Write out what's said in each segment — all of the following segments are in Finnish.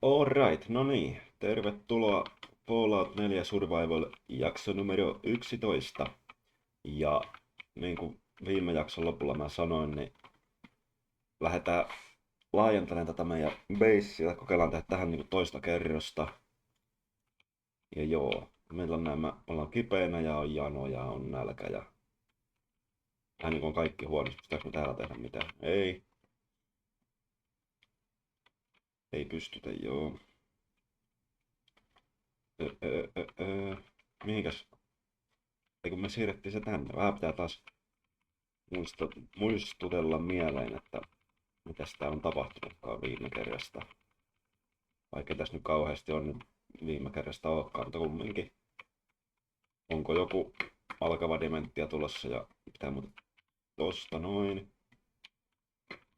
Alright, no niin. Tervetuloa Fallout 4 Survival jakso numero 11. Ja niin kuin viime jakson lopulla mä sanoin, niin lähdetään laajentamaan tätä meidän basea. Kokeillaan tehdä tähän niin kuin toista kerrosta. Ja joo, meillä on nämä, ollaan kipeänä ja on jano ja on nälkä ja vähän niin kuin on kaikki huonosti. Pitääkö me täällä tehdä mitään? Ei. Ei pystytä, joo. Mihinkäs? Ei kun me siirrettiin se tänne. Vähän pitää taas muistutella mieleen, että mitä sitä on tapahtunutkaan viime kerrasta. Vaikka tässä nyt kauheasti on nyt viime kerrasta olekaan, mutta kumminkin. Onko joku alkava dementia tulossa ja pitää muuta tosta noin.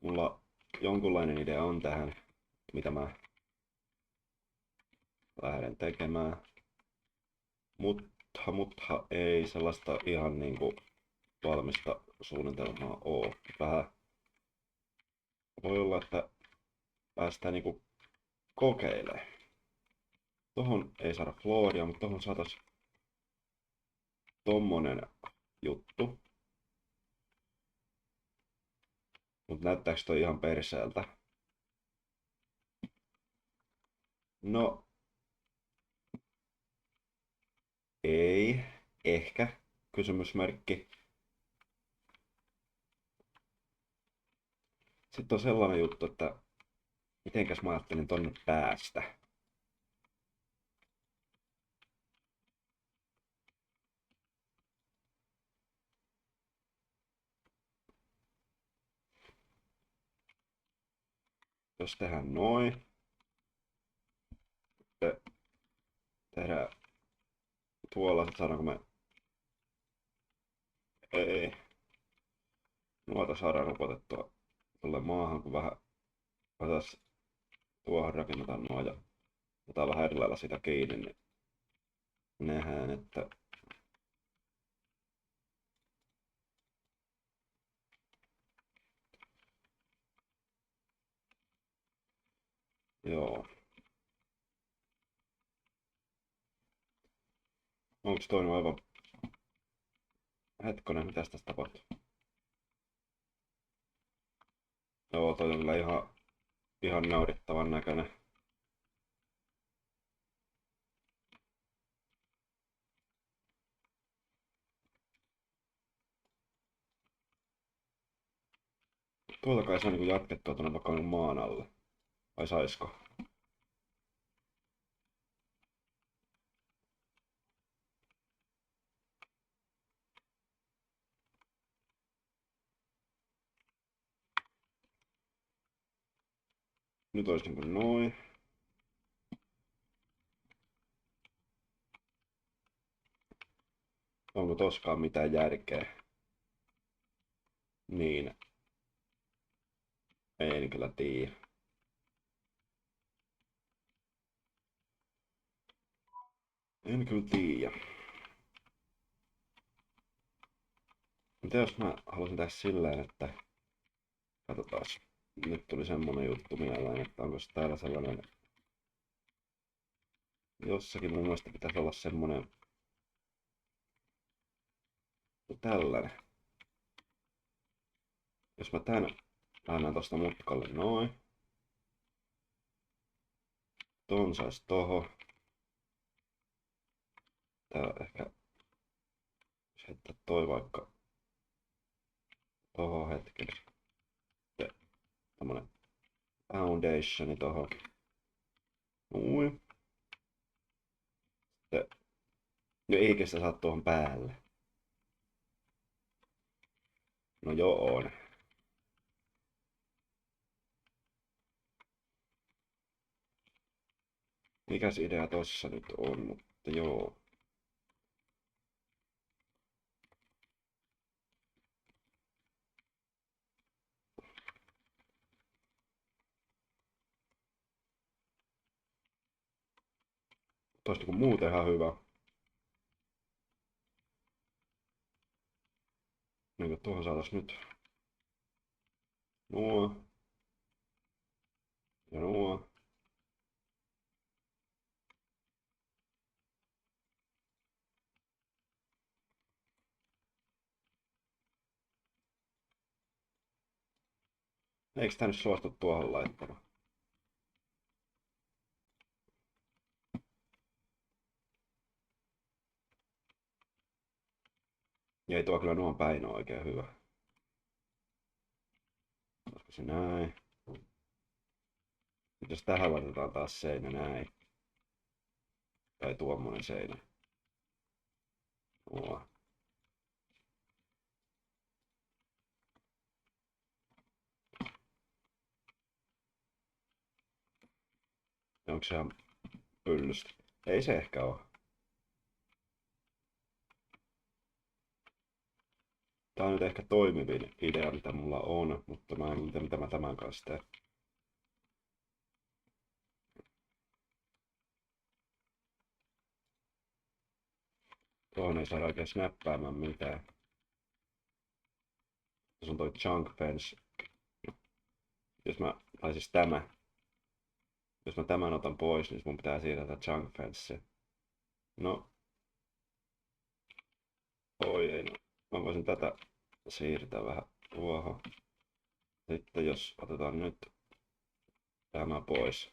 Mulla jonkunlainen idea on tähän, mitä mä lähden tekemään. Mutta ei sellaista ihan niinku valmista suunnitelmaa oo. Vähän voi olla, että päästään niinku kokeilemaan. Tohon ei saada flooria, mutta tohon saatais tommonen juttu. Mut näyttääks toi ihan perseeltä? No, ei. Ehkä. Kysymysmerkki. Sitten on sellainen juttu, että mitenkäs mä ajattelin tonne päästä. Jos tehdään noin. Tehdään tuolla, sit saadaanko me... Ei. Noita saadaan upotettua tuolle maahan, kun vähän taas tuohon rakennetaan nuo ja otetaan vähän eri lailla sitä kiinni, niin nähdään, että joo. Onks toi nyt aivan... Hetkonen, mitäs tässä tapahtuu? Joo, toi on kyllä ihan naurettavan näköinen. Tuolta kai saa niinku jatkettua tuonne vaikka niinku maan alle. Vai saisko? Nyt olisi niinku noin. Onko toskaan mitään järkeä? Niin, en kyllä tiedä. En kyllä tiedä. Mitä jos mä haluaisin tehdä silleen, että... Katsotaan. Nyt tuli semmonen juttu mieleen, että onko täällä sellainen... Jossakin mun mielestä pitäisi olla semmonen... Tällainen. Jos mä tän annan tosta mutkalle noin. Ton sais toho. Tää ehkä... Heittää toi vaikka... Toho hetkeksi. Sitten tämmönen foundationi tohon. Noin. Sitten... No eikä sitä saa tuohon päälle. No joo on. Mikäs idea tossa nyt on, mutta joo. Tosta kun muuten ihan hyvä. Niin kuin tuohon saatais nyt nuo ja nuo. Eikö tää nyt suostu tuohon laittamaan? Ja ei tuo kyllä nuon päin ole oikein hyvä. Olisiko se näin? Nyt jos tähän laitetaan taas seinä näin. Tai tuommoinen seinä. Nuo. Onko se ihan pyllystä? Ei se ehkä oo. Tää on nyt ehkä toimivin idea, mitä mulla on, mutta mä en tiedä, mitä mä tämän kanssa teen. Tuohon ei saada oikein snappaamaan mitään. Tässä on toi chunk fence. Jos mä, tai siis tämä. Jos mä tämän otan pois, niin mun pitää siirtää chunk fence. No. Oi ei no. Mä voisin tätä siirtää vähän tuohon. Sitten jos otetaan nyt tämä pois.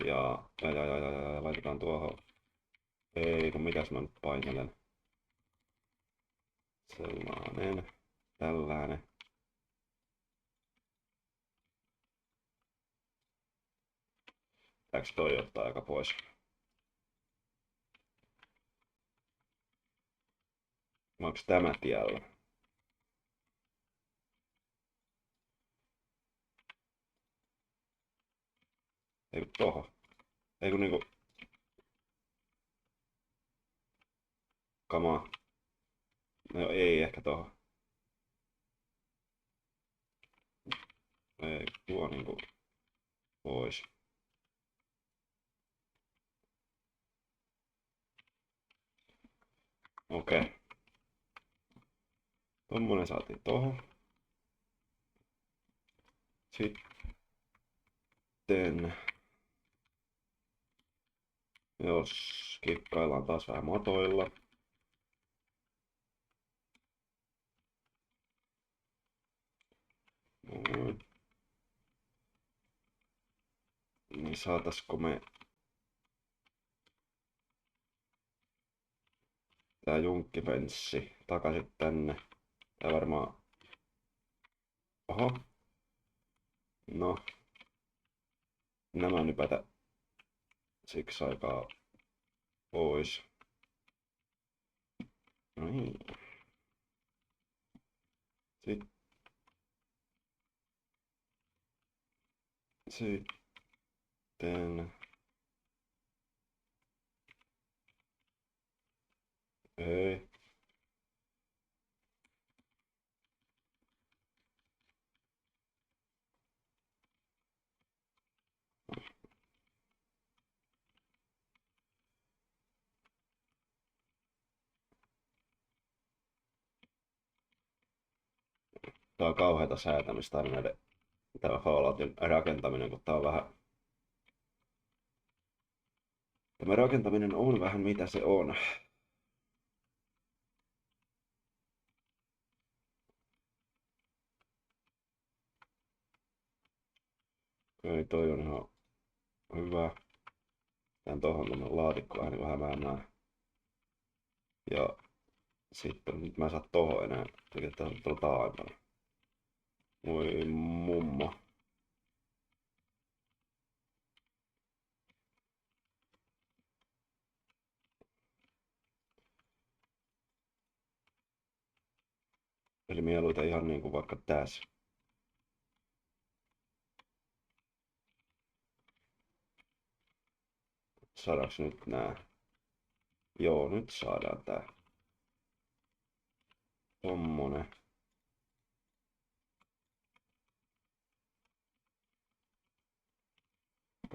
Ja laitetaan tuohon. Ei kun mitäs mä nyt painelen. Sellainen. Tällainen. Pitääkö toi ottaa aika pois? Onks tämä tiellä? Ei kun tohon. Ei kun niinku... Kamaa. No ei ehkä tohon. Ei tuo niinku pois. Okei. Tommonen saatiin tohon. Sitten... Jos kikkaillaan taas vähän matoilla. Noin. Niin saataisiko me tää junkkipenssi takaisin tänne. Tää varmaan... Oho. No. Nämä nypätä siksi aikaa pois. No niin. Sitten... Ei. Tää on kauheata säätämistä aina näiden tämä Falloutin rakentaminen, kun tää on vähän... Tämä rakentaminen on vähän mitä se on. Ei toi on ihan hyvä. Tän tohon tuonne laatikko vähän niin hämäämään. Ja sitten nyt mä en saa tohon enää. Tää on tuolla taaempana. Voi mummo. Eli mieluita ihan niinku vaikka tässä. Saadaanko nyt nää? Joo, nyt saadaan tää. Tommonen.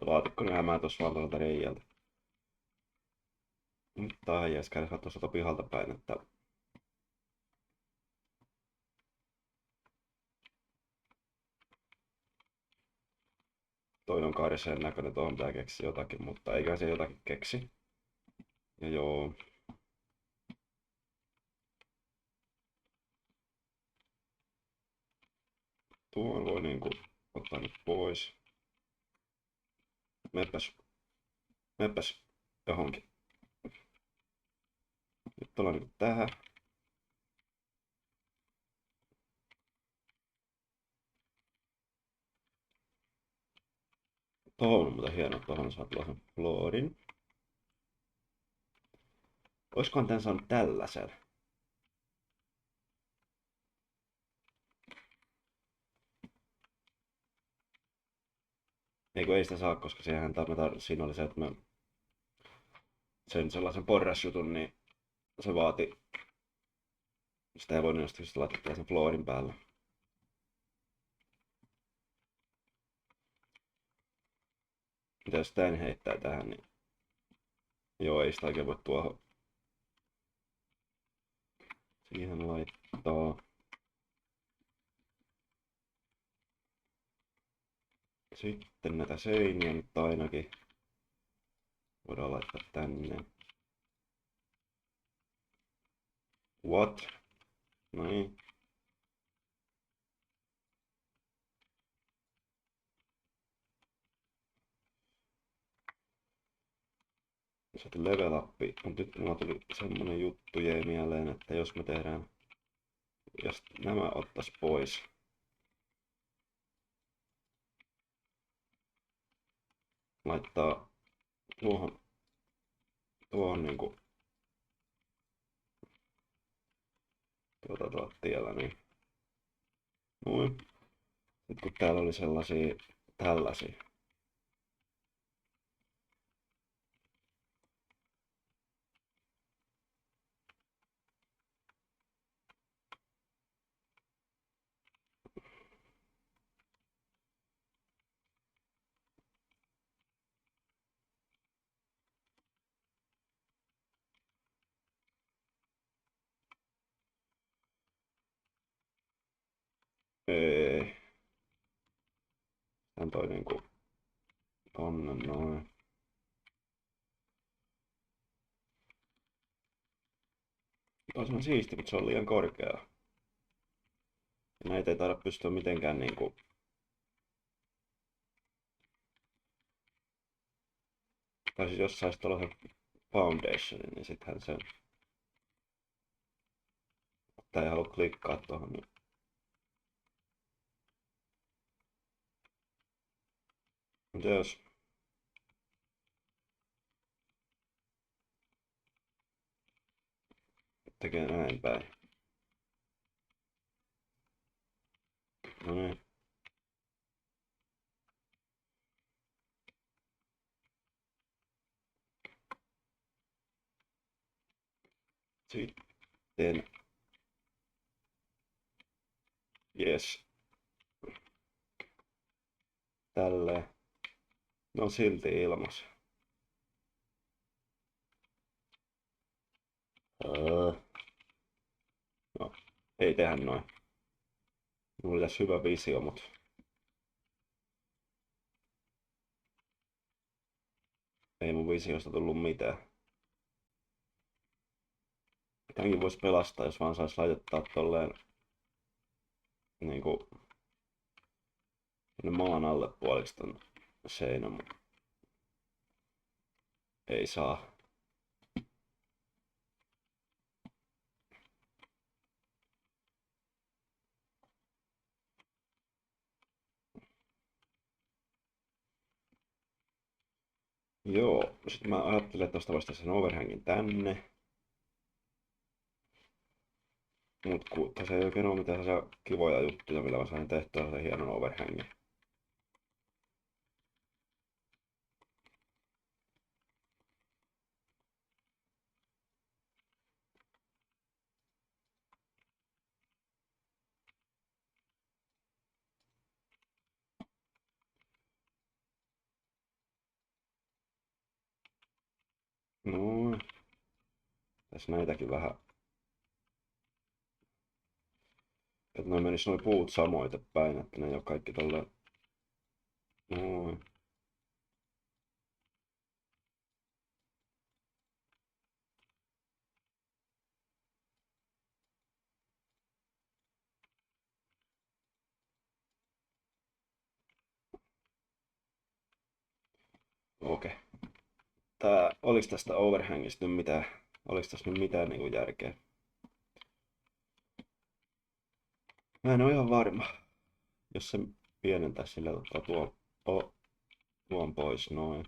Laatikko hämää tossa vaan tuolta reijältä. Nyt tää on jäis käydä katsoa tuolta pihalta päin, että... Toi on kariseen näköinen, tuohon pitää keksiä jotakin, mutta eikä se jotakin keksi. Ja joo. tuon voi niinku ottaa nyt pois. Meppäs johonkin. Nyt ollaan niinku tähän. Tohon on muuten hieno, tohon saa tuollaisen floorin. Oiskohan tän saanut tällaisen? Ei sitä saa, koska siinä oli se, että mä sen sellaisen porrasjutun, niin se vaati. Sitä ei voinut jostain laittaa sen floorin päälle. Mitä jos tän heittää tähän, niin joo, ei sitä oikein voi tuohon siihen laittaa. Sitten näitä seiniä nyt ainakin voidaan laittaa tänne. What? Noin. Sitten level up, mutta nyt mulla tuli semmonen juttu jäi mieleen, että jos me tehdään, jos nämä ottais pois. Laittaa tuohon niinku tuota tiellä niin. Noin. Nyt kun täällä oli tällaisia. Ei. Tän toi niinku tonne noin. Toi on siisti, mutta se on liian korkea. Ja näitä ei taida pystyä mitenkään niinku. Tai siis jos sais tuollaisen foundationin, niin sittenhän sen. Tää ei halua klikkaa tuohon. Niin. Mutta jos tekee näin päin. No niin. Sitten. Yes. Tälleen. Ne on silti ilmassa. No, ei tehdä noin. Mulla oli tässä hyvä visio, mutta ei mun visiosta tullut mitään. Tämänkin voisi pelastaa, jos vaan sais laittaa tolleen niinku maan alle puoliksi ton seinän, mutta ei saa. Joo, sitten mä ajattelin, että tosta voisi sen overhangin tänne. Mut kun tässä ei oikein ole mitään kivoja juttuja, millä mä sain tehtyä sen hienon overhangin. Noin. Tässä näitäkin vähän. Että noin menis noin puut samoite päin, että ne ei oo kaikki tolleen. Noin. Okei. Oliks tästä overhangista nyt mitään? Oliks tässä nyt mitään niinku järkeä? Mä en oo ihan varma. Jos se pienentää sillä tuon pois noin.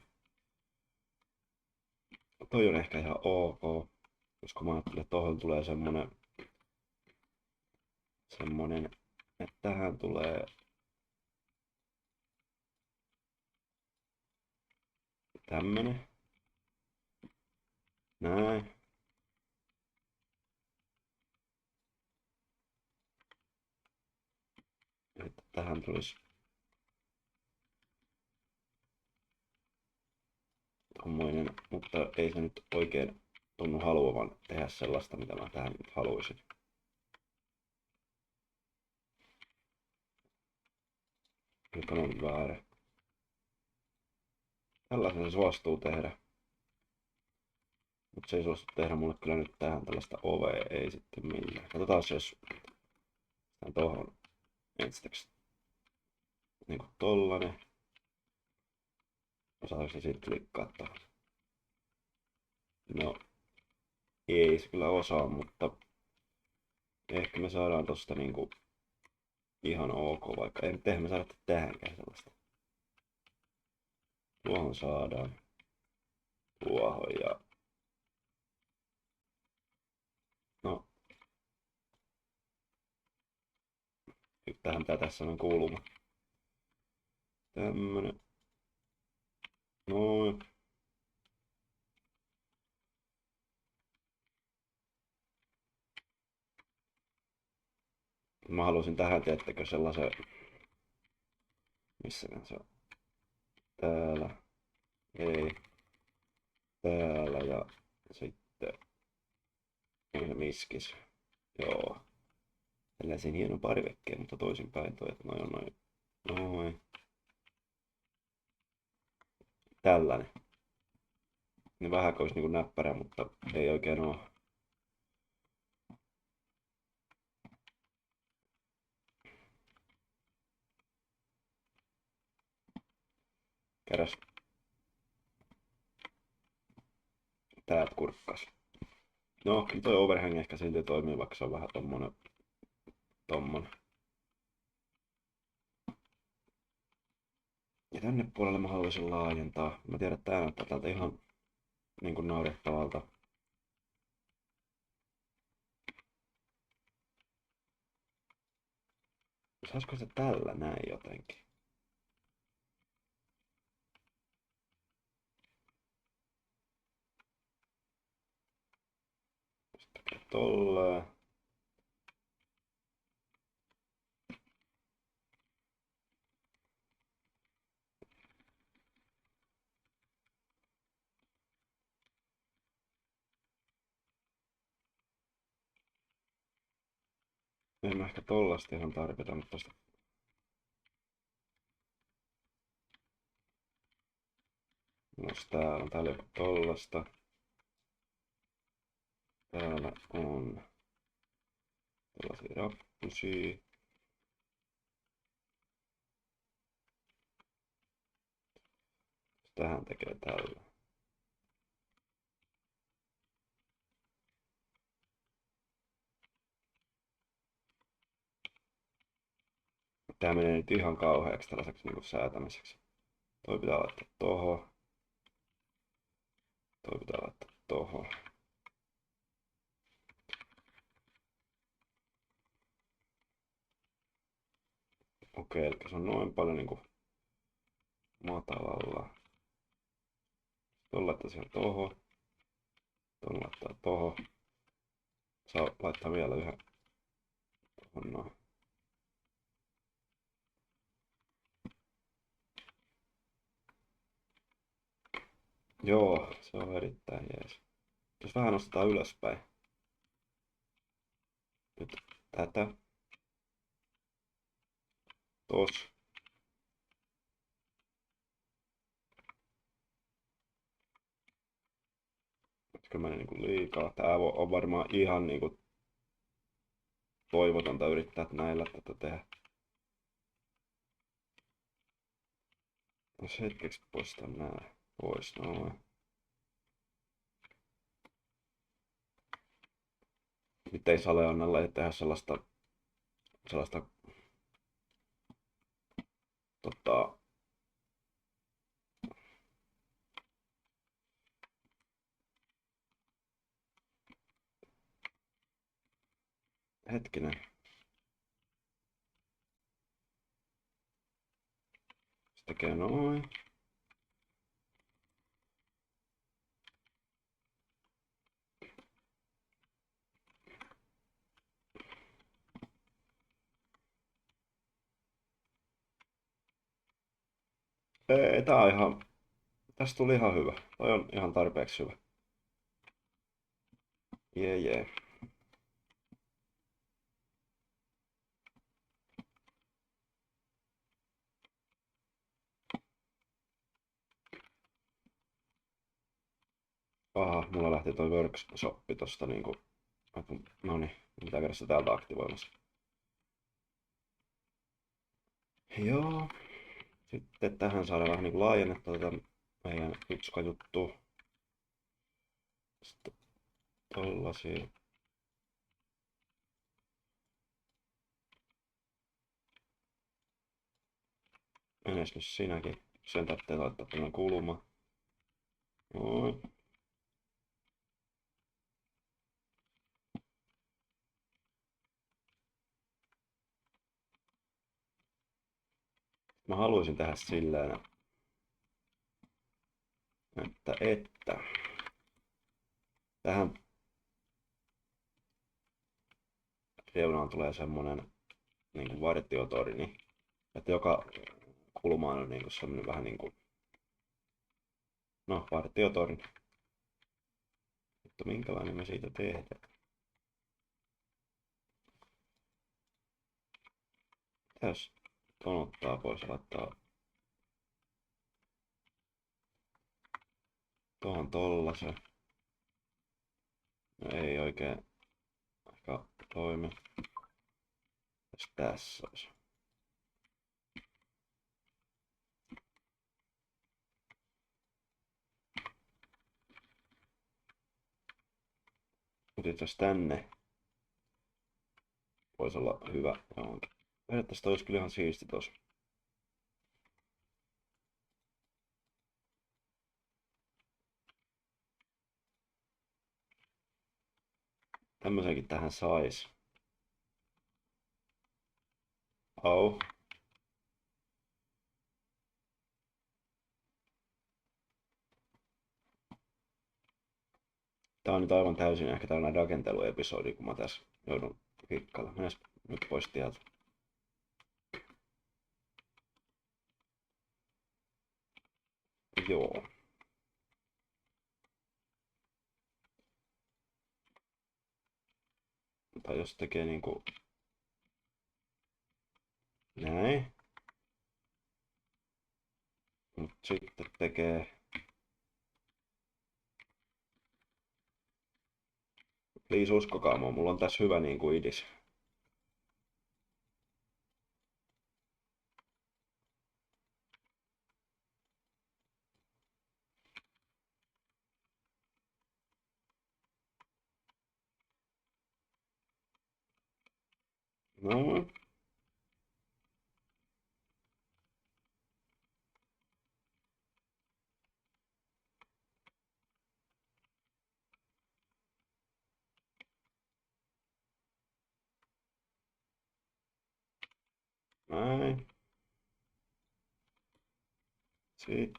Toi on ehkä ihan ok. Koska mä ajattelin, että tohon tulee semmonen, että tähän tulee tämmönen. Näin. Että tähän tulisi tommoinen, mutta ei se nyt oikein tunnu haluavan tehdä sellaista, mitä mä tähän nyt haluaisin. Nyt on väärä. Tällaisen se suostuu tehdä. Mutta se ei suostu tehdä mulle kyllä nyt tähän tällaista ovea, ei sitten millään. Katsotaan jos tän tohon ensiksi niinku tollanen. Osaako se sitten klikkaa tohon? No, ei se kyllä osaa, mutta ehkä me saadaan tosta niinku ihan ok, vaikka ei nyt me saada tähänkään sellaista. Tuohon saadaan. Tuohon ja... No. Nyt tähän pitää tässä on kulma. Tämmönen. Noin. Mä halusin tähän, teettekö sellaisen... Missä se on? Täällä. Ei. Täällä ja sitten... Ei se miskis. Joo. Tällaisen hieno parvekkeen, mutta toisinpäin toi, että noin on noin. Noin. Tällainen. Niin vähän olisi niinku näppärä, mutta ei oikein oo. Käräs. Täältä kurkkas. No, kyllä toi overhang ehkä silti toimii, vaikka se on vähän tommonen. Ja tänne puolelle mä haluaisin laajentaa. Mä tiedän, että tää näyttää täältä ihan niinku naurettavalta. Saisiko se tällä näin jotenkin? Sitten tolleen. En mä ehkä tollasta ihan tarvita, mutta tosta... Jos täällä on täällä joku tollasta. Täällä on tällaisia rappusia. Tähän tekee tällä. Tää menee nyt ihan kauheaksi tällaiseksi niinku säätämiseksi. Toi pitää laittaa tohon. Toi pitää laittaa tohon. Okei, eli se on noin paljon niinku matalalla. Tuon laittaa siihen tohon. Tuon laittaa tohon. Saa laittaa vielä yhden tohon noin. Joo, se on erittäin jees. Jos vähän nostetaan ylöspäin. Nyt tätä. Tos. Nytkö meni niinku liikaa? Tää on varmaan ihan niinku toivotonta yrittää näillä tätä tehdä. Jos hetkeksi poistan nää. Pois noin. Nyt ei Saleonnalle tehdä sellaista tota, hetkinen. Se tekee noin. Ei, tää on ihan, tästä tuli ihan hyvä. Toi on ihan tarpeeksi hyvä. Jee. Aha, mulla lähti toi workshoppi tosta niinku. Noniin, mitä käydä se täältä aktivoimassa. Joo. Sitten tähän saadaan vähän niinku laajennettua tätä meidän jutskajuttua. Sitten tollasia. Menes nyt sinäkin. Sen tarvitsee laittaa tämmönen kulma. Noin. Mä haluaisin tehdä silleen, että tähän reunaan tulee semmonen niinku vartiotorni, että joka kulmaan on niinku semmonen vähän niinku, no vartiotorni. Mutta minkälainen me siitä tehdään? Jos ton ottaa pois ja laittaa tuohon tollasen. No ei oikein ehkä toimi. Jos tässä olisi. Mutta jos tänne voisi olla hyvä johonkin. Periaatteessa toi olisi kyllä ihan siisti tossa. Tämmösenkin tähän sais. Au. Tää on nyt aivan täysin ehkä tällainen rakenteluepisodi, kun mä tässä joudun kikkailla. Menes nyt pois tieltä. Joo. Tai jos tekee niinku näin. Mut sitten tekee please uskokaa mua, mulla on tässä hyvä niinku idis. No. Näin. Sitten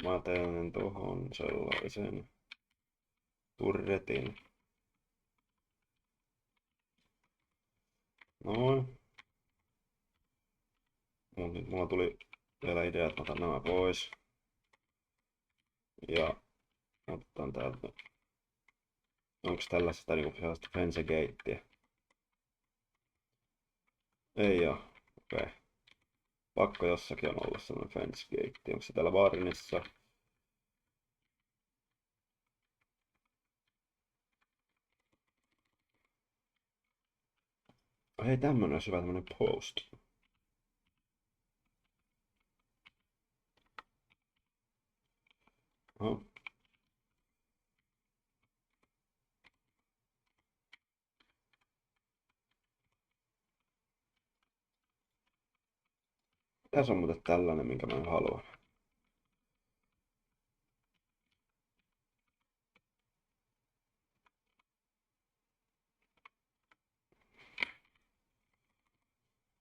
mä teen tuohon sellaisen turretin. Noin. Mulla tuli vielä idea, että mä otan nämä pois. Ja otetaan täältä. Onks tällaista niinku sellaista fence gateä? Ei oo. Okei. Okay. Pakko jossakin on olla sellainen fence gate. Onko se täällä Varnissa? Hei, tämmönen olisi hyvä tämmönen post. Oho. Tässä on muuten tällainen, minkä mä haluan.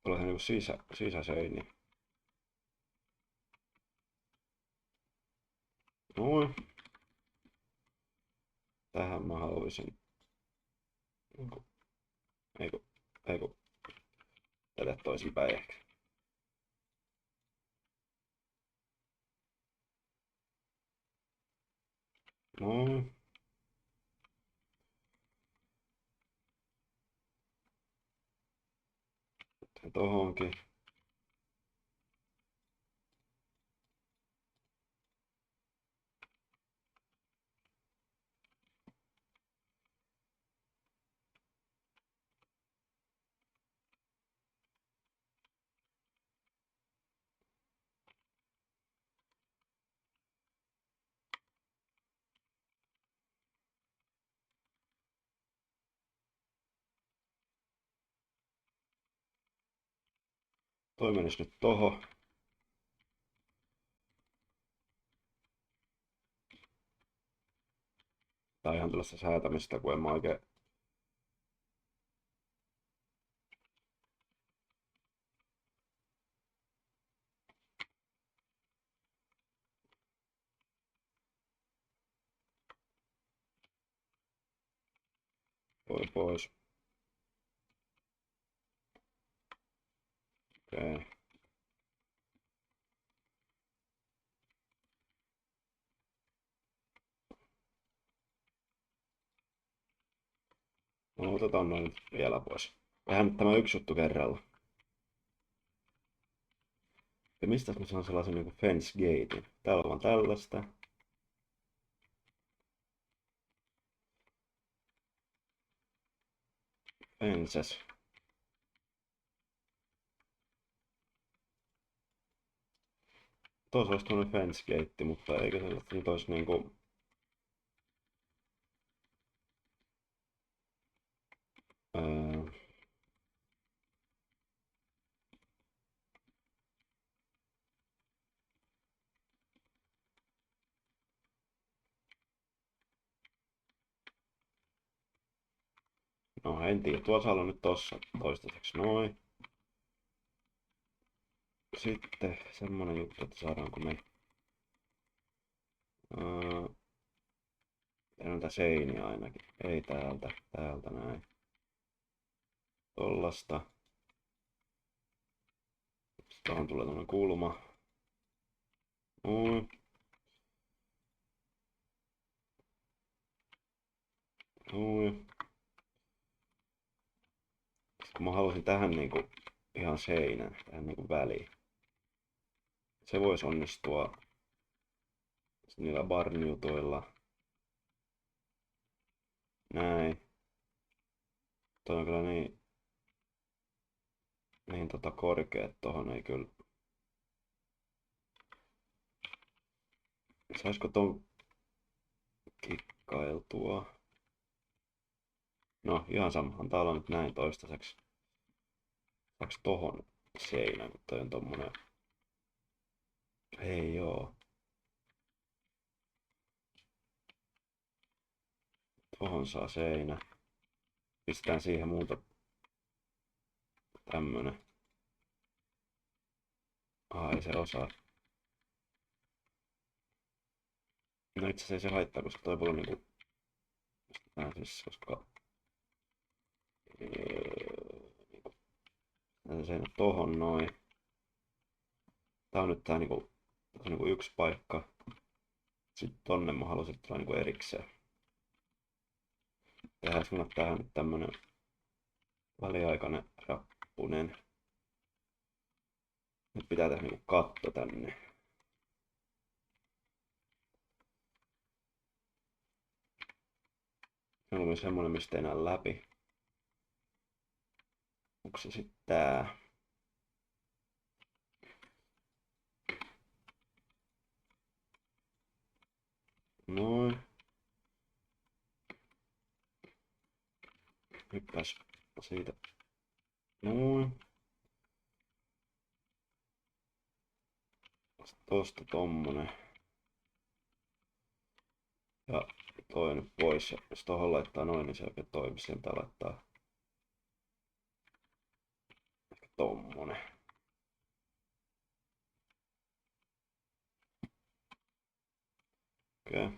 Tulee se niinku sisäseini. Noin. Tähän mä haluaisin. Eiku. Tätä toisinpäin ehkä. Noin. Tohonkin. Toi menisi nyt tohon. Tää on ihan tällaista säätämistä, kun en mä oikein. Pois. Okei. No otetaan noin vielä pois. Tehdään nyt tämä yksi juttu kerralla. Ja mistä mä saan sellaisen niinku fence gatein? Täällä on tällaista. Fences. Tuossa olisi tuonne fence gate, mutta eikö se nyt olisi niinku. Öö, no en tiedä, tuossa on nyt tossa toistaiseksi noin. Sitten semmonen juttu, että saadaanko me näitä seiniä ainakin. Ei täältä näin. Tollasta. Sitten tuohon tulee tämmönen kulma. Noin. Noin. Sitten kun mä halusin tähän niinku ihan seinän, tähän niinku väliin. Se voisi onnistua niillä barniutoilla. Näin. Toi on kyllä niin korkea, että tohon ei kyllä. Saisiko ton kikkailtua? No ihan samahan täällä on nyt näin toistaiseksi. Saaks tohon seinän, kun toi on tommonen. Ei oo. Tohon saa seinä. Pistetään siihen muuta. Tämmönen. Ei se osaa. No itse asiassa ei se haittaa, koska toi voi niinku. Pistetään siis, koska. Seinä tohon noin. Tää on nyt tää niinku yksi paikka. Sitten tonne mä halusin tulla niinku erikseen. Tehdään mulle tähän nyt tämmönen väliaikainen rappunen. Nyt pitää tehdä niinku katto tänne. Se on semmonen, mistä ei näe läpi. Onko se sitten tää? hyppäs siitä. Noin. Tosta tommonen. Ja toi nyt pois. Ja jos tohon laittaa noin, niin se oikein toimii. Sieltä laittaa ehkä tommonen. Okei.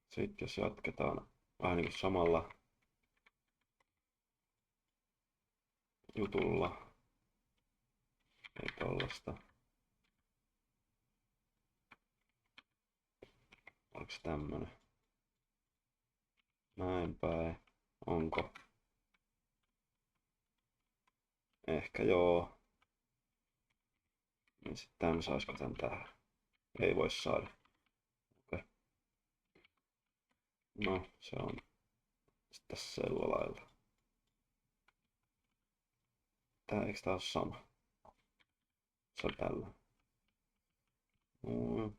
Sitten jos jatketaan vähän niin kuin samalla jutulla. Ei tollasta. Onks tämmönen? Näin päin. Onko? Ehkä joo. Niin sit tän saisko tän tähän? Ei voi saada. Okei. No, se on sitten sillä lailla. Eiks tää oo sama? Se on tällä. Mm.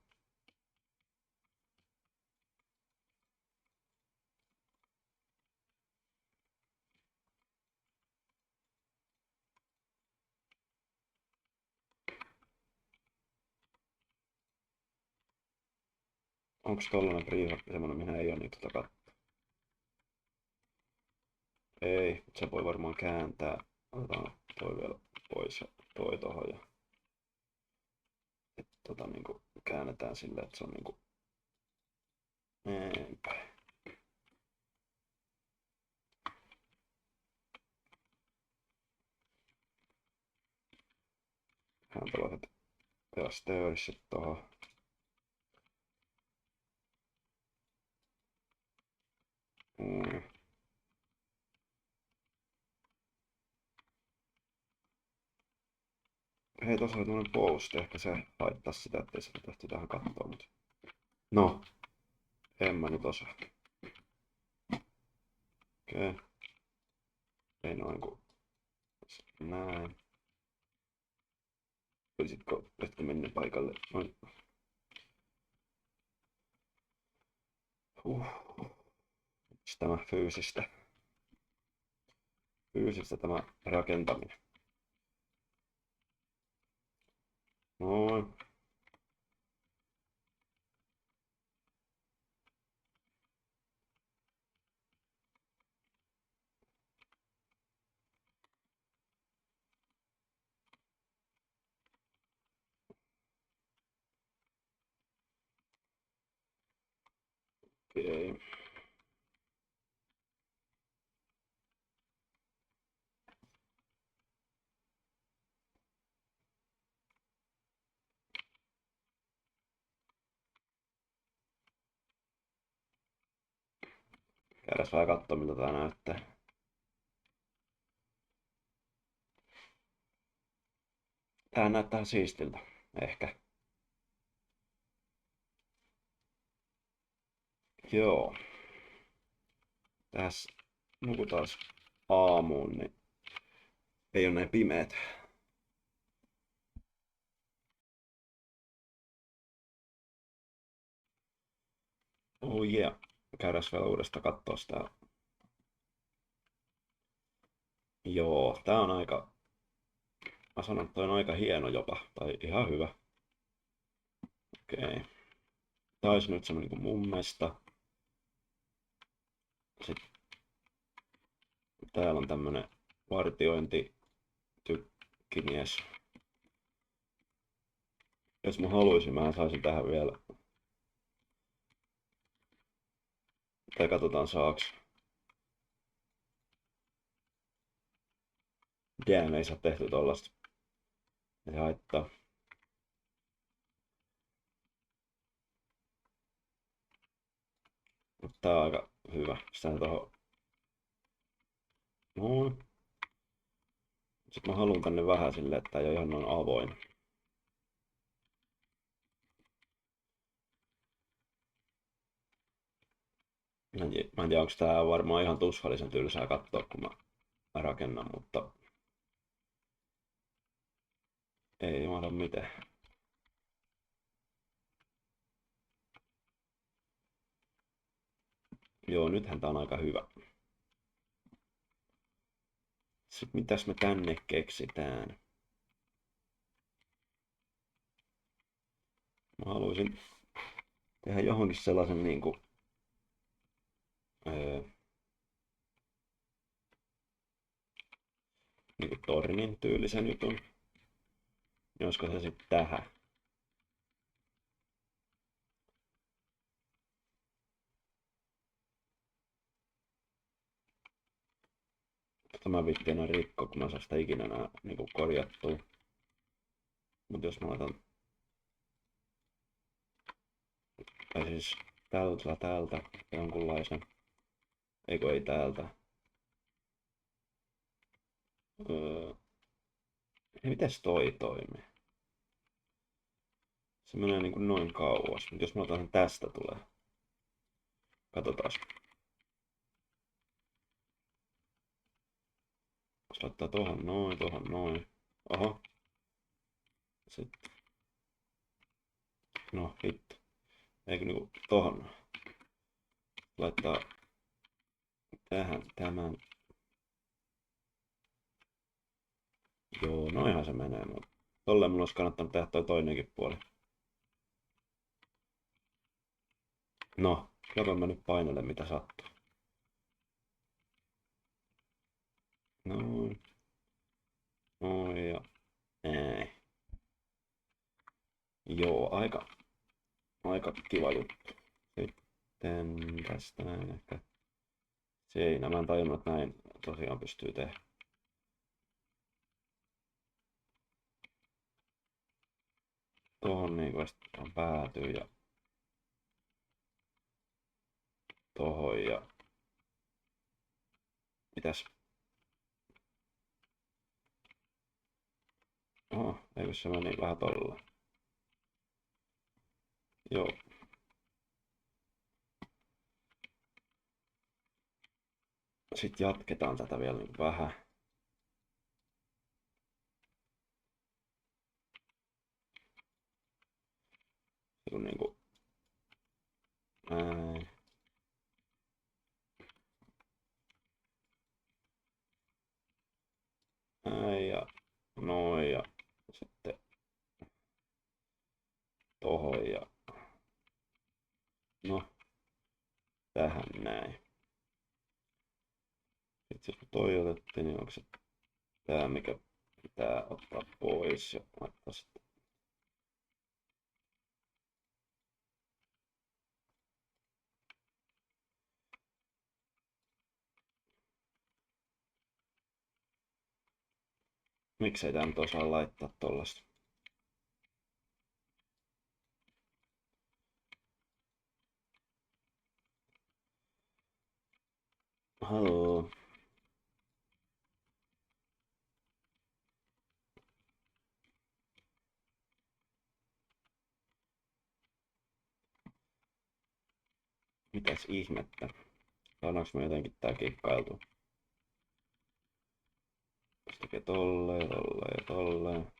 Onks tollanen prefabki semmonen, mihin ei oo niitä kattoa? Ei, se voi varmaan kääntää. Otetaan toi vielä pois ja toi tohon ja niinku käännetään silleen, että se on niinku näin päin. Hän tällaiset stöörissit tohon. Hei, tossa on tämmönen post, ehkä se haittais sitä, ettei sitä tehty tähän kattoon, mut... No, en mä nyt osaa. Okei. Ei noin ku... Näin. Olisitko hetki mennä paikalle? Noin. Tämä fyysistä. Fyysistä tämä rakentaminen. Noin. Okei. Käydäs vähän kattoo miltä tää näyttää. Tää näyttää siistiltä. Ehkä. Joo. Tässä nukutaan aamuun, niin ei oo näin pimeet. Oh yeah. Käydäs vielä uudestaan kattoo sitä. Joo, tää on aika... Mä sanon, että toi on aika hieno jopa. Tai ihan hyvä. Okei. Tää olisi nyt semmonen niinku mun mielestä. Sitten täällä on tämmönen vartiointitykkimies. Jos mä haluaisin, mä saisin tähän vielä. Tai katsotaan saaks. Damn, ei saa tehty tollasta. Ei haittaa. Mutta tää on aika hyvä. Sitä tohon. Noin. Sitten mä haluan tänne vähän silleen, että tää ei oo ihan noin avoin. Mä en tiedä, onko tää varmaan ihan tuskallisen tylsää katsoa, kun mä rakennan, mutta ei mahda mitään. Joo, nythän tää on aika hyvä. Sitten mitäs me tänne keksitään? Mä haluaisin tehdä johonkin sellaisen niinku niinku tornin tyylisen jutun. Ja olisiko se sitten tähän? Tämä vitti enää rikko, kun mä saan sitä ikinä enää niinku korjattua. Mut jos mä laitan... Tai siis täältä jonkunlaisen. Eikö ei täältä. Mites toi toimii? Se menee niinku noin kauas, mutta jos mä otan sen tästä tulee. Katsotaan. Jos laittaa tohon noin. Oho. Sitten. No hitto. Eikö niinku tohon. Laittaa tähän tämän. Joo, noinhan se menee. Mutta tolleen mulla olisi kannattanut tehdä toi toinenkin puoli. No, kyllä mä nyt painelen mitä sattuu. Noin. Noin ja ei. Joo, aika kiva juttu. Sitten tästä näin ehkä. Siinä, mä en tajunnut, että näin tosiaan pystyy tehdä. Tohon niinku sitten päätyy ja tohon ja mitäs? Oho, eikö se meni vähän tolla? Joo. Sitten jatketaan tätä vielä niin vähän. Niinku näin. Näin ja noin ja sitten tohon ja no tähän näin. Sitten jos toi otettiin, niin onko se tää mikä pitää ottaa pois ja laittaa sitten. Miksei tää nyt osaa laittaa tollasta? Haloo. Mitäs ihmettä? Saadaanko me jotenkin tää kikkailtu? Jos tekee tolleen, tolleen ja tolleen.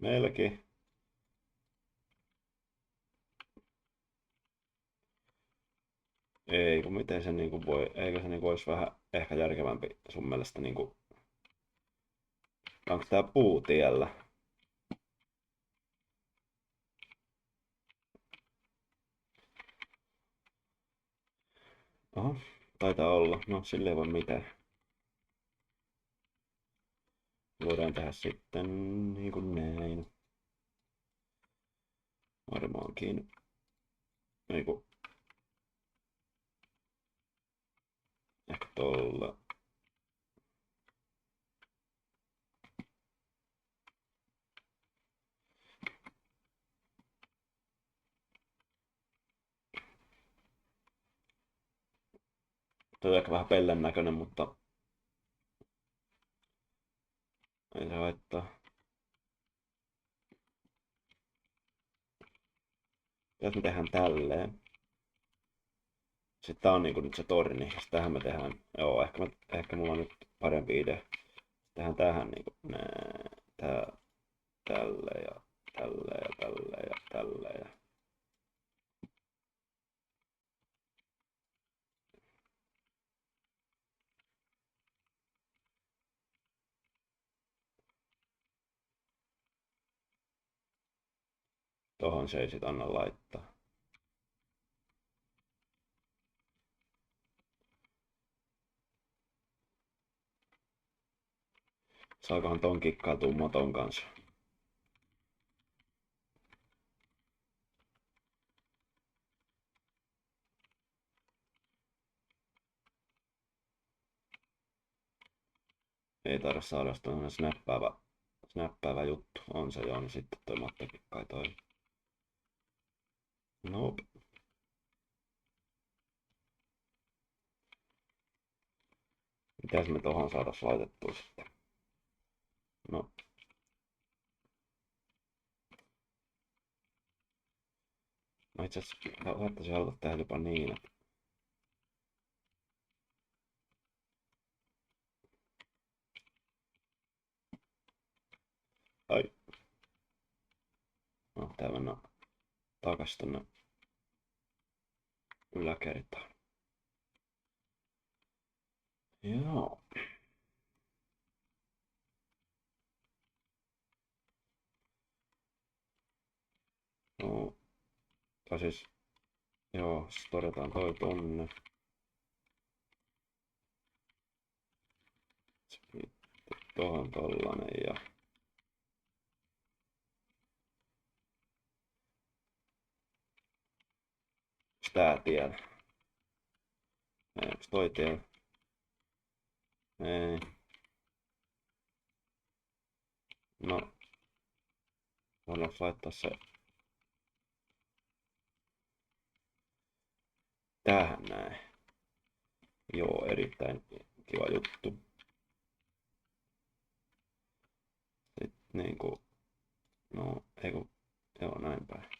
Melkein. Ei, kun miten se niinku voi, eikö se niinku olisi vähän ehkä järkevämpi sun mielestä niinku, onko tää puutiellä? Oho, taitaa olla, no sille ei voi mitään. Voidaan tehdä sitten niinku näin. Varmaankin. Niinku. Ehkä tolla. Toi on ehkä vähän pellen näköinen, mutta ei se haittaa. Jos me tehdään tälleen. Sitten tää on niinku nyt se torni. Tähän me tehdään. Joo, ehkä mulla on nyt parempi idea. Tehdään tähän niinku tää, tälle ja tälle ja tälle ja tälle ja tohon se ei sit anna laittaa. Saakohan ton kikkautua moton kanssa? Ei taida saada, jos on snäppäävä juttu. On se joo, niin sitten toi mottokikka ei toimi. Nope. Mitäs me tohon saatais laitettua sitten? No. No itse asiassa saattaisin aloittaa tehdä jopa niin, että ai. No, tää mennään takas tonne yläkertaan. Joo. No, tai siis, joo, todetaan toi tonne. Sitten tohon tollanen ja tää tiellä. Onks toi tiellä? Ei. No, voidaan laittaa se tähän näin. Joo, erittäin kiva juttu. Sitten niinku, no, eiku, joo näin päin.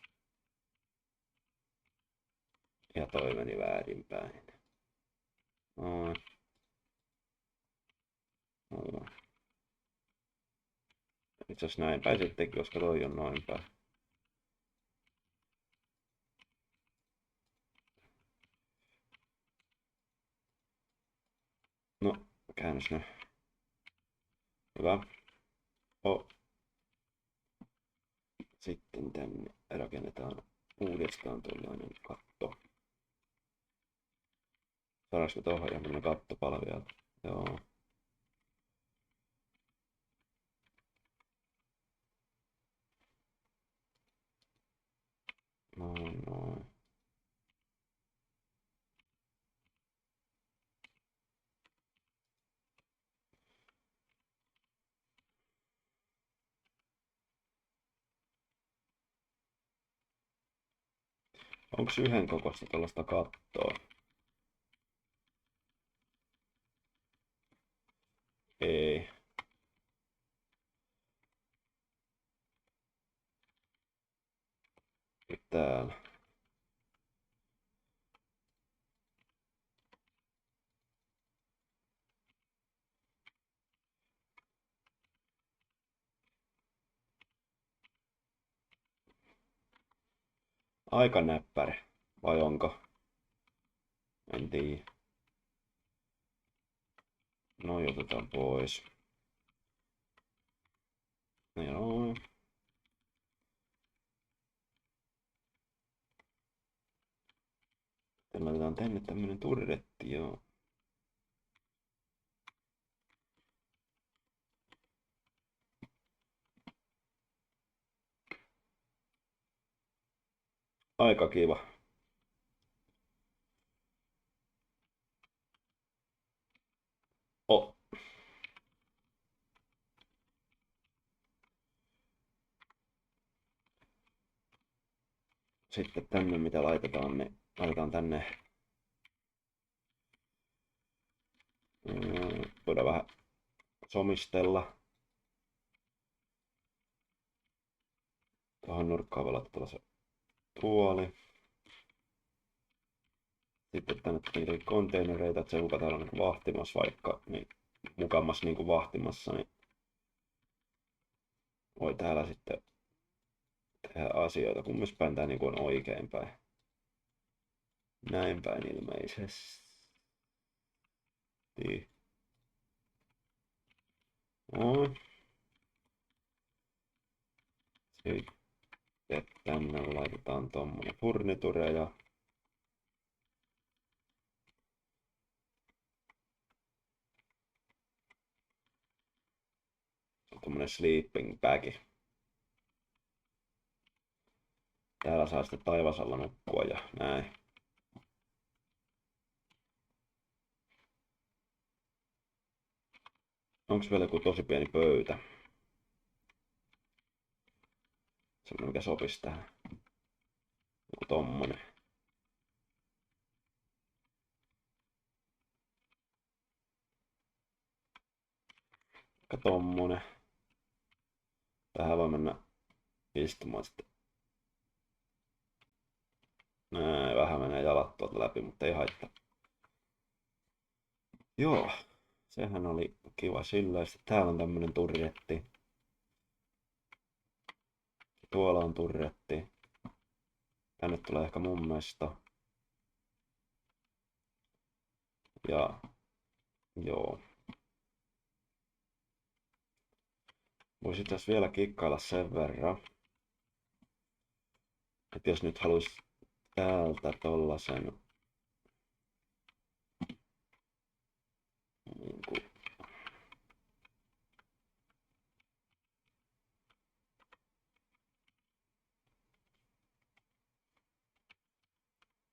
Ja toi meni väärinpäin. Noin. Noin. Itse asiassa näin päin sittenkin, koska toi on noin päin. No, käännös nyt. Hyvä. Sitten tänne rakennetaan uudestaan tuollainen katto. Saadaanko me tuohon ihan tämmönen kattopala vielä? Joo. Noin, noin. Onko yhden kokoista tuollaista kattoa? Ei. Täällä. Aika näppäri. Vai onko? En tiedä. No otetaan pois. Joo. Laitetaan tänne tämmönen turretti, joo. Aika kiva. Oh. Sitten tänne mitä laitetaan, niin laitetaan tänne. Voidaan vähän somistella. Tuohon nurkkaan voi laittaa tällaisen tuoli. Sitten tänne niitä konteinereita, että se kuka täällä on niin vahtimassa vaikka, niin mukamas niinku vahtimassa, niin voi täällä sitten tehdä asioita, kummispäin tää niinku on oikeinpäin. Näin päin ilmeisesti. No. Sitten tänne laitetaan tommonen furniture ja tommonen sleeping bag. Täällä saa sitten taivasalla nukkua ja näin. Onks vielä joku tosi pieni pöytä? Semmonen mikä sopis tähän. Joku tommonen. Vaikka tommonen. Tähän voi mennä istumaan sitten. Näin, vähän menee jalat tuolta läpi, mutta ei haittaa. Joo, sehän oli kiva sillä. Sitten täällä on tämmönen turretti. Tuolla on turretti. Tänne tulee ehkä mun mesta. Ja joo. Voisin tässä vielä kikkailla sen verran, että jos nyt haluais täältä tollasen niinku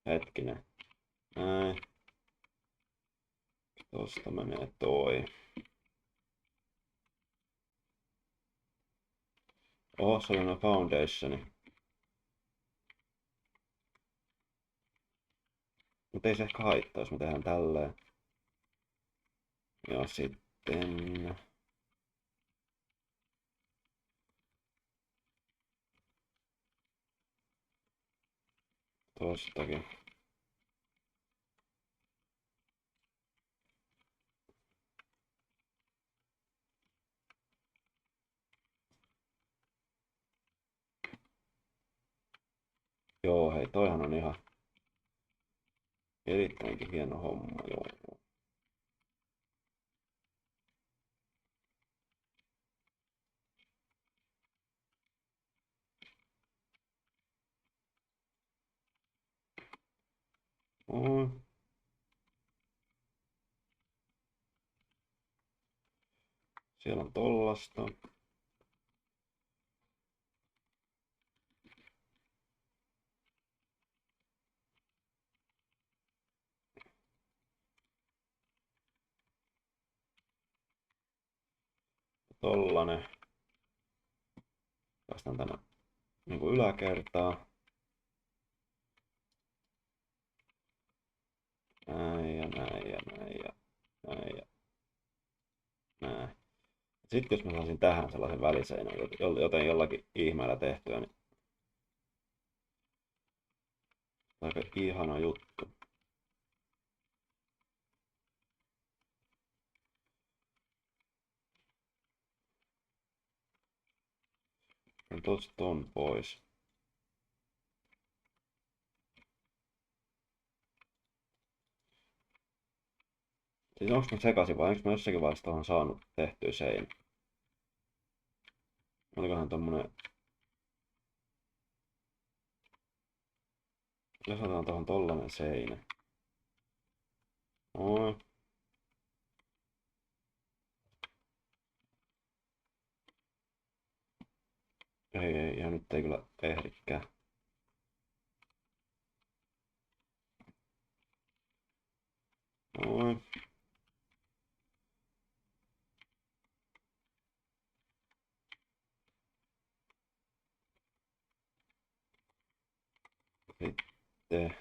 hetkinen. Näin. Tosta menee toi. Oho, se on foundationi. Mutta ei se ehkä haittaa, jos me tehdään tälleen. Ja sitten tostakin. Joo, hei, toihan on ihan erittäinkin hieno homma, joo. Noin. Siellä on tollasta. Tollanen. Päästään tänne niinku yläkertaan. Näin ja näin ja näin ja näin ja näin. Sitten jos mä saisin tähän sellaisen väliseinän, joten jollakin ihmeellä tehtyä, niin aika ihana juttu. Ja tosta ton pois. Siis onks mä sekaisin vai onks mä jossakin vaiheessa tohon saanut tehtyä seinä? Olikohan tommonen... Jos otetaan tohon tollanen seinä. Noin. Ei, ja nyt ei kyllä ehdikään. Noin. Sitten...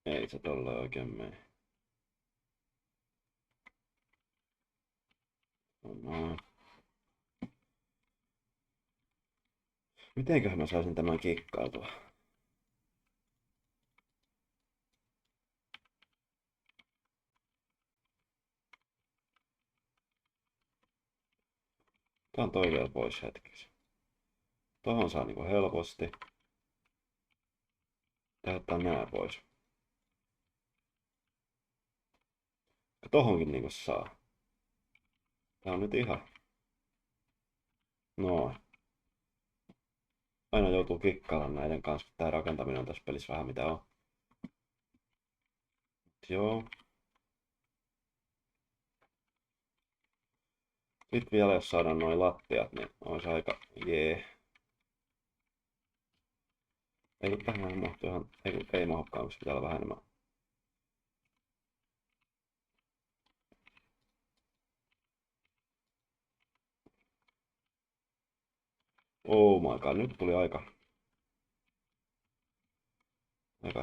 Ei se tolle oikein mene. Noin. Mitenköhän mä saisin tämän kikkailtua? Otetaan toi vielä pois hetkeksi. Tohon saa niinku helposti. Tehdään nää pois. Tohonkin niinku saa. Tää on nyt ihan... No. Aina joutuu kikkailemaan näiden kanssa, kun tää rakentaminen on tässä pelissä vähän mitä on. Joo. Sitten vielä jos saadaan noin lattiat, niin olisi aika jee. Ei kun tähän mahtuu ihan... Ei mahdukaan, koska pitää olla vähän enemmän. Oh my god, nyt tuli aika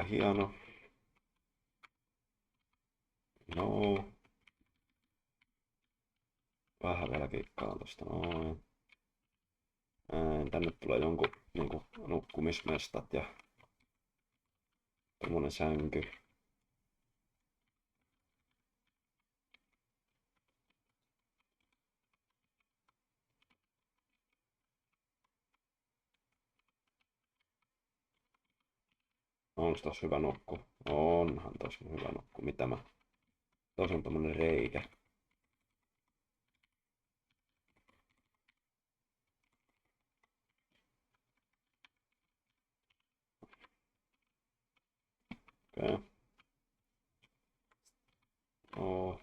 hieno. No. Vähän vielä kikkailen tosta noin. Tänne tulee jonkun niinku nukkumismestat ja tommonen sänky. Onks tos hyvä nukku? Onhan tos hyvä nukku. Mitä mä? Tos on tommonen reikä. Okei. Okay. Oh.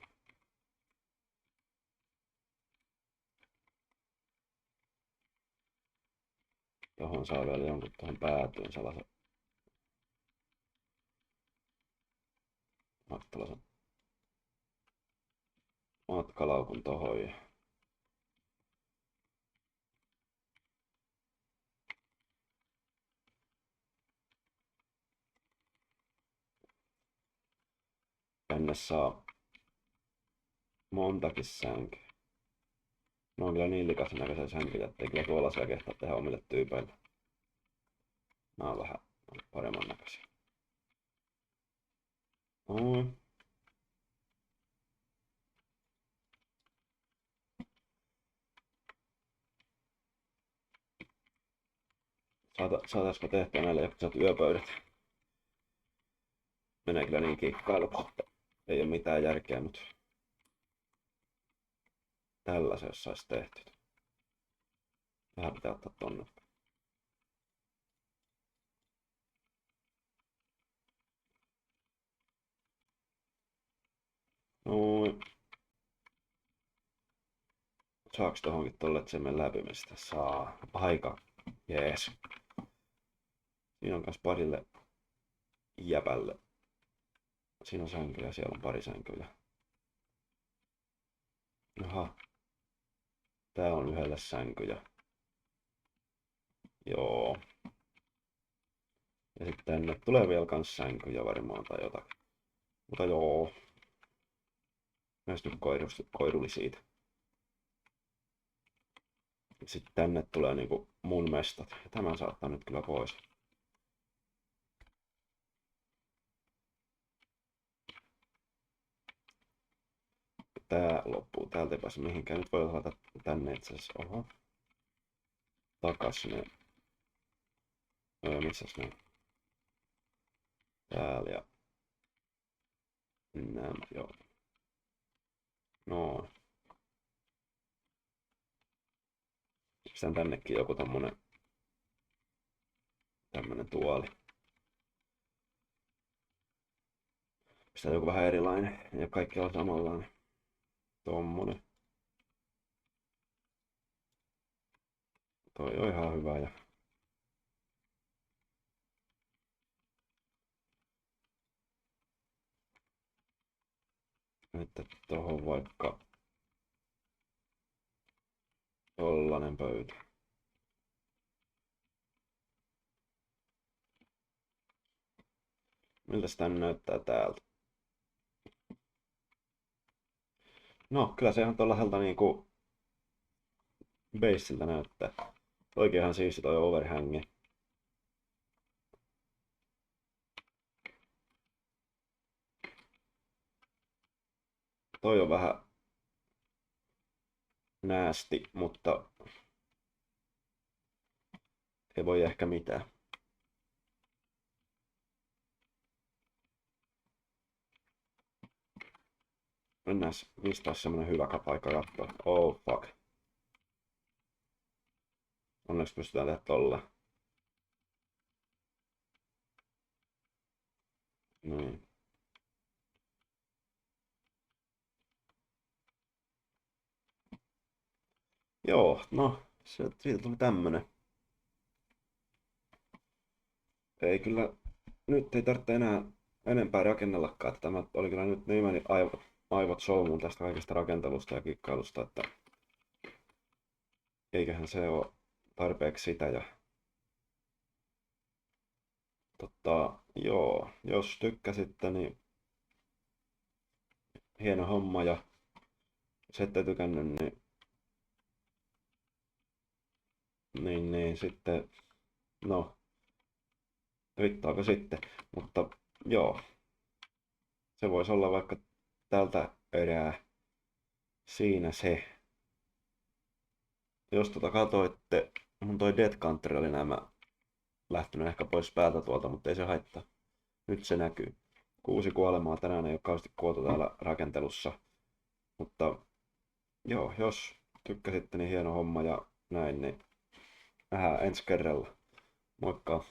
Tohon saa vielä jonkun tohon päätyyn sellaisen matkalaukun tohon ja tänne saa montakin sänkyä. Ne on kyllä niin likaisen näköisiä sänkyjä, ettei kyllä tuollaisia kehtaa tehdä omille tyypeille. Nää on vähän paremman näköisiä. Noin. Saataisko tehtyä näille jotkut yöpöydät? Menee kyllä niin kikkailuksi, että ei oo mitään järkeä, mutta tällaisen jos sais tehty. Vähän pitää ottaa tonne. Noin. Saaks tohonkin tolle, että se menee läpimistä? Saa. Aika. Jees. Siinä on kans parille jäpälle. Siinä on sänkyjä, siellä on pari sänkyjä. Aha. Tää on yhdelle sänkyjä. Joo. Ja sitten tänne tulee vielä kans sänkyjä varmaan tai jotakin. Mutta joo. Näistä nyt koiruli siitä. Sitten tänne tulee niinku mun mestat. Ja tämän saattaa nyt kyllä pois. Tää loppuu. Täältä ei pääse mihinkään. Nyt voi laittaa tänne itse asiassa. Oho. Takas ne. Missäs ne? Täällä ja nämä, joo. No. Pistän tännekin joku tämmönen tuoli. Pistän joku vähän erilainen. Ei oo kaikki on samanlainen. Tommonen. Toi on ihan hyvä ja nyt tohon vaikka tollanen pöytä. Miltäs tän näyttää täältä? No, kyllä se ihan tuolla läheltä niinku baseiltä näyttää. Oikeinhan siisti toi overhangi. Toi on vähän näästi, mutta ei voi ehkä mitään. Mennään, mistä olisi semmonen hyvä paikka katsoa. Oh fuck. Onneksi pystytään tehdä tolla. Niin. Joo, no, siitä tuli tämmönen. Ei kyllä, nyt ei tarvitse enää enempää rakennellakaan, että tämä oli kyllä nyt niin meni aivot solmuun tästä kaikesta rakentelusta ja kikkailusta, että eiköhän se ole tarpeeksi sitä. Ja joo, jos tykkäsitte, niin hieno homma, ja jos ette tykännyt, niin sitten, no, riittaako sitten, mutta joo, se voisi olla vaikka tältä erää siinä se. Jos katoitte, mun toi Dead Country oli nämä lähtenyt ehkä pois päältä tuolta, mutta ei se haittaa. Nyt se näkyy. 6 kuolemaa tänään, ei ole kauheasti kuoltu täällä rakentelussa. Mutta joo, jos tykkäsitte, niin hieno homma ja näin, niin nähdään ensi kerralla. Moikka!